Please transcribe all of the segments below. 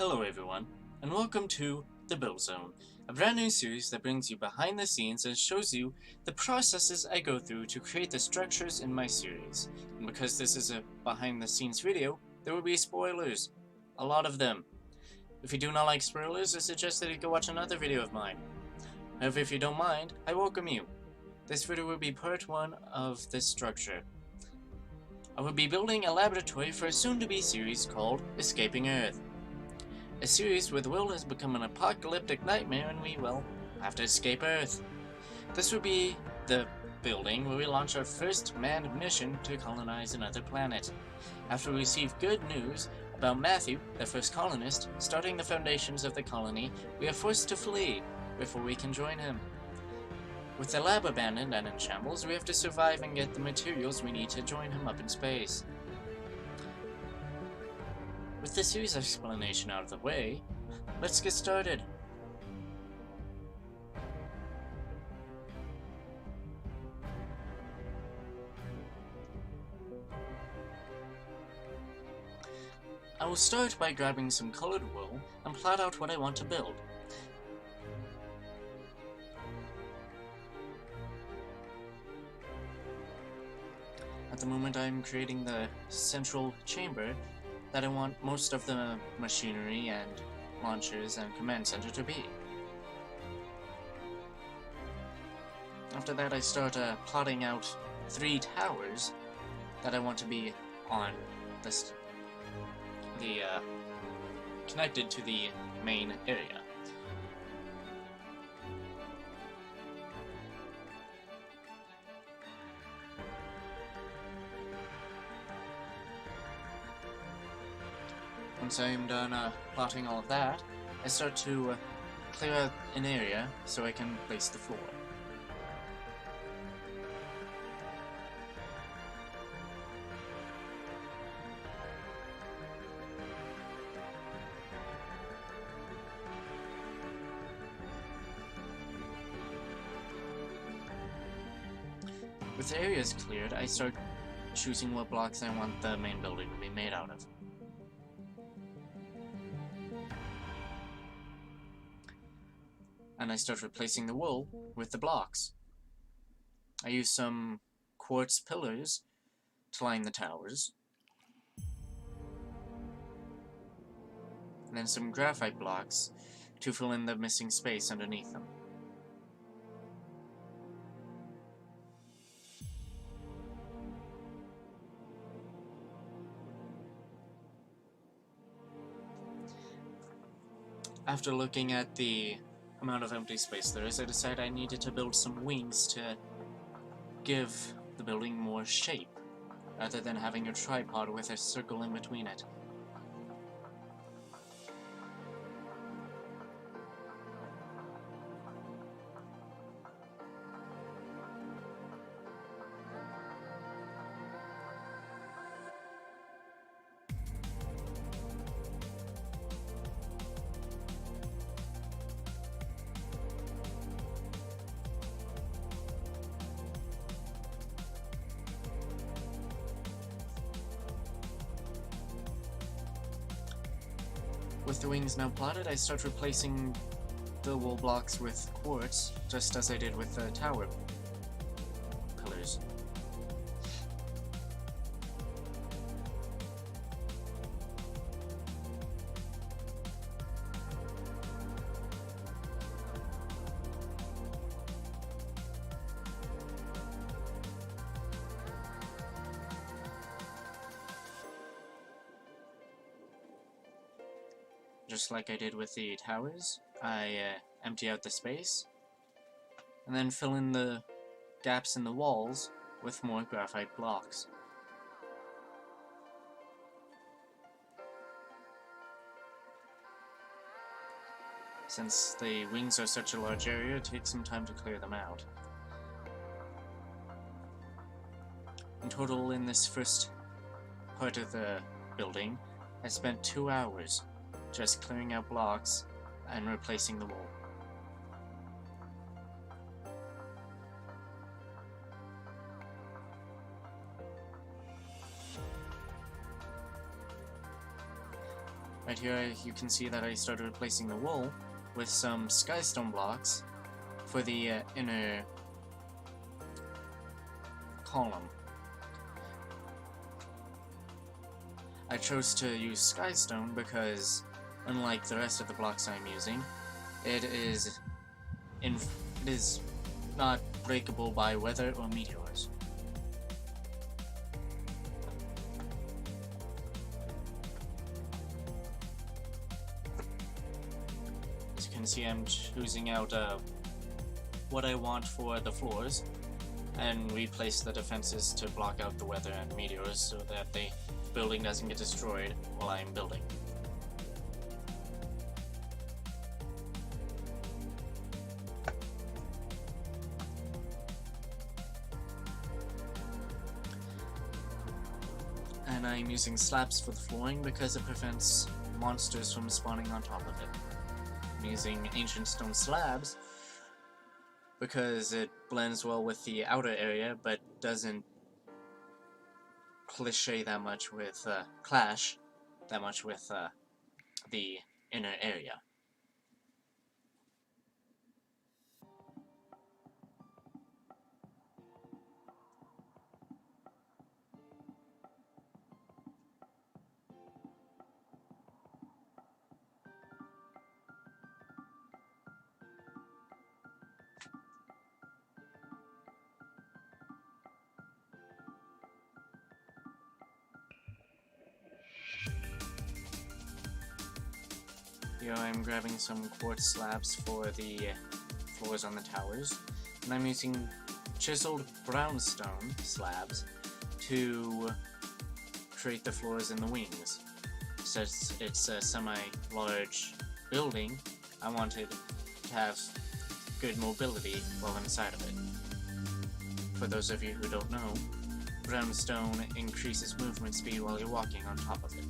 Hello everyone, and welcome to The Build Zone, a brand new series that brings you behind the scenes and shows you the processes I go through to create the structures in my series. And because this is a behind the scenes video, there will be spoilers. A lot of them. If you do not like spoilers, I suggest that you go watch another video of mine. However, if you don't mind, I welcome you. This video will be part 1 of this structure. I will be building a laboratory for a soon-to-be series called Escaping Earth. A series where the world has become an apocalyptic nightmare and we, well, have to escape Earth. This will be the building where we launch our first manned mission to colonize another planet. After we receive good news about Matthew, the first colonist, starting the foundations of the colony, we are forced to flee before we can join him. With the lab abandoned and in shambles, we have to survive and get the materials we need to join him up in space. With the series explanation out of the way, let's get started. I will start by grabbing some colored wool and plot out what I want to build. At the moment, I'm creating the central chamber that I want most of the machinery and launchers and command center to be. After that, I start plotting out 3 towers that I want to be on this, connected to the main area. Once I'm done plotting all of that, I start to clear out an area so I can place the floor. With the areas cleared, I start choosing what blocks I want the main building to be made out of. And I start replacing the wool with the blocks. I use some quartz pillars to line the towers, and then some graphite blocks to fill in the missing space underneath them. After looking at the amount of empty space there is, I decided I needed to build some wings to give the building more shape, rather than having a tripod with a circle in between it. With the wings now plotted, I start replacing the wool blocks with quartz, just as I did with the tower pillars. Just like I did with the towers, I empty out the space, and then fill in the gaps in the walls with more graphite blocks. Since the wings are such a large area, it takes some time to clear them out. In total, in this first part of the building, I spent 2 hours just clearing out blocks and replacing the wool. Right here, you can see that I started replacing the wool with some skystone blocks for the inner column. I chose to use skystone because, unlike the rest of the blocks I'm using, it is not breakable by weather or meteors. As you can see, I'm choosing out what I want for the floors, and replace the defenses to block out the weather and meteors so that the building doesn't get destroyed while I'm building. And I'm using slabs for the flooring because it prevents monsters from spawning on top of it. I'm using ancient stone slabs because it blends well with the outer area but doesn't clash that much with the inner area. Here I'm grabbing some quartz slabs for the floors on the towers, and I'm using chiseled brownstone slabs to create the floors and the wings. Since it's a semi-large building, I wanted to have good mobility while inside of it. For those of you who don't know, brownstone increases movement speed while you're walking on top of it.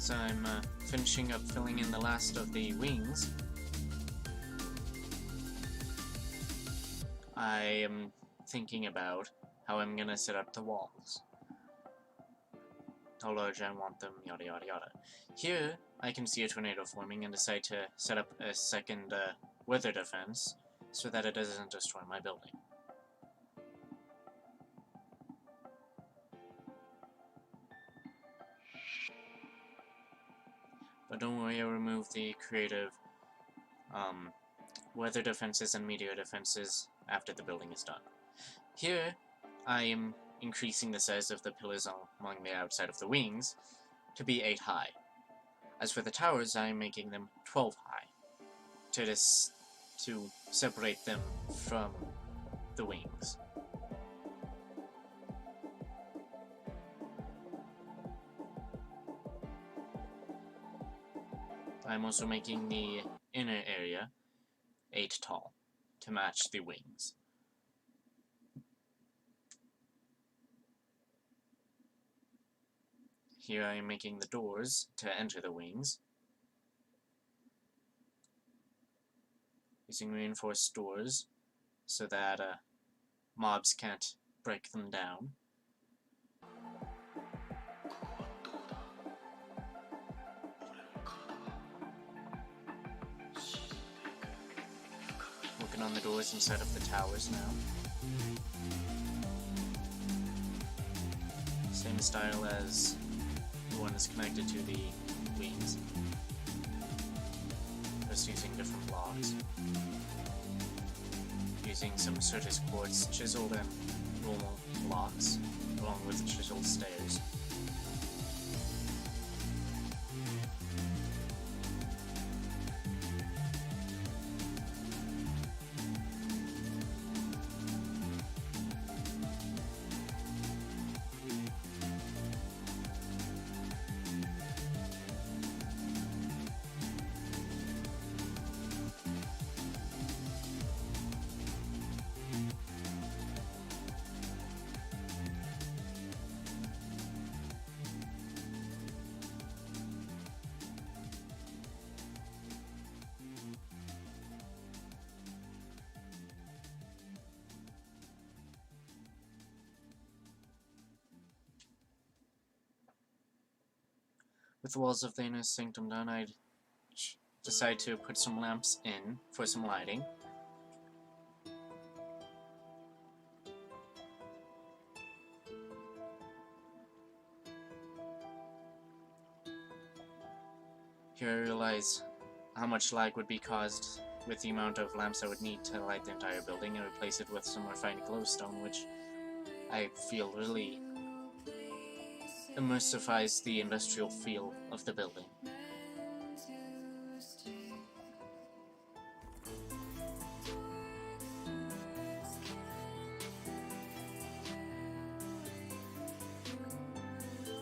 So I'm finishing up filling in the last of the wings. I am thinking about how I'm gonna set up the walls. How large I want them, yada yada yada. Here, I can see a tornado forming and decide to set up a second weather defense so that it doesn't destroy my building. But don't worry, I'll remove the creative weather defenses and meteor defenses after the building is done. Here, I am increasing the size of the pillars along the outside of the wings to be 8 high. As for the towers, I am making them 12 high to separate them from the wings. I'm also making the inner area 8 tall to match the wings. Here I am making the doors to enter the wings, using reinforced doors so that mobs can't break them down. Working on the doors inside of the towers now. Same style as the one that's connected to the wings. Just using different blocks. Using some Certus quartz chiseled and normal blocks, along with chiseled stairs. With the walls of the inner sanctum done, I'd decide to put some lamps in for some lighting. Here I realize how much lag would be caused with the amount of lamps I would need to light the entire building and replace it with some refined glowstone, which I feel really immersifies the industrial feel of the building.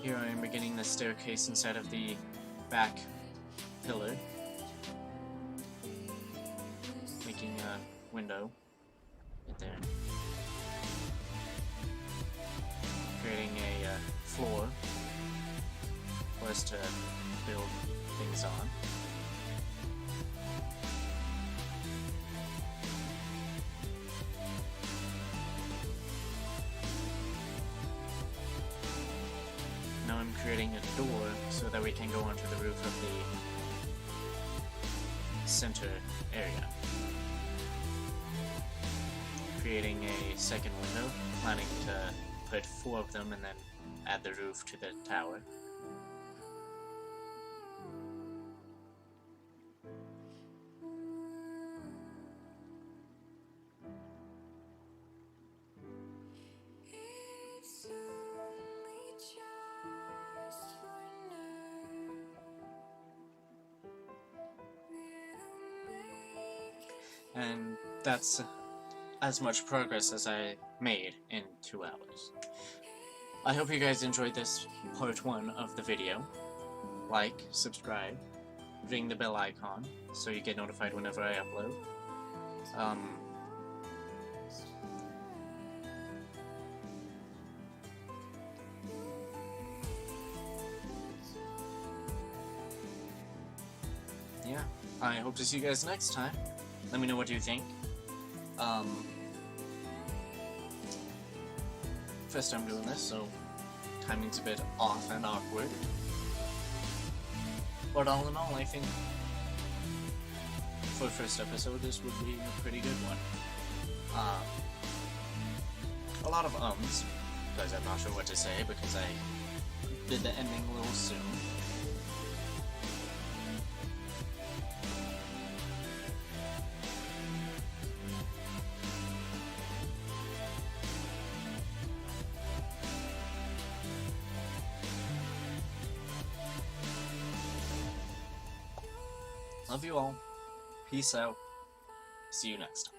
Here I am beginning the staircase inside of the back pillar, making a window right there, creating a floor for us to build things on. Now I'm creating a door so that we can go onto the roof of the center area. Creating a second window, planning to put 4 of them and then add the roof to the tower. And that's as much progress as I made in 2 hours. I hope you guys enjoyed this part 1 of the video. Like, subscribe, ring the bell icon so you get notified whenever I upload. Yeah, I hope to see you guys next time. Let me know what you think. First time doing this, so timing's a bit off and awkward. But all in all, I think for the first episode, this would be a pretty good one. A lot of ums, because I'm not sure what to say, because I did the ending a little soon. Love you all. Peace out. See you next time.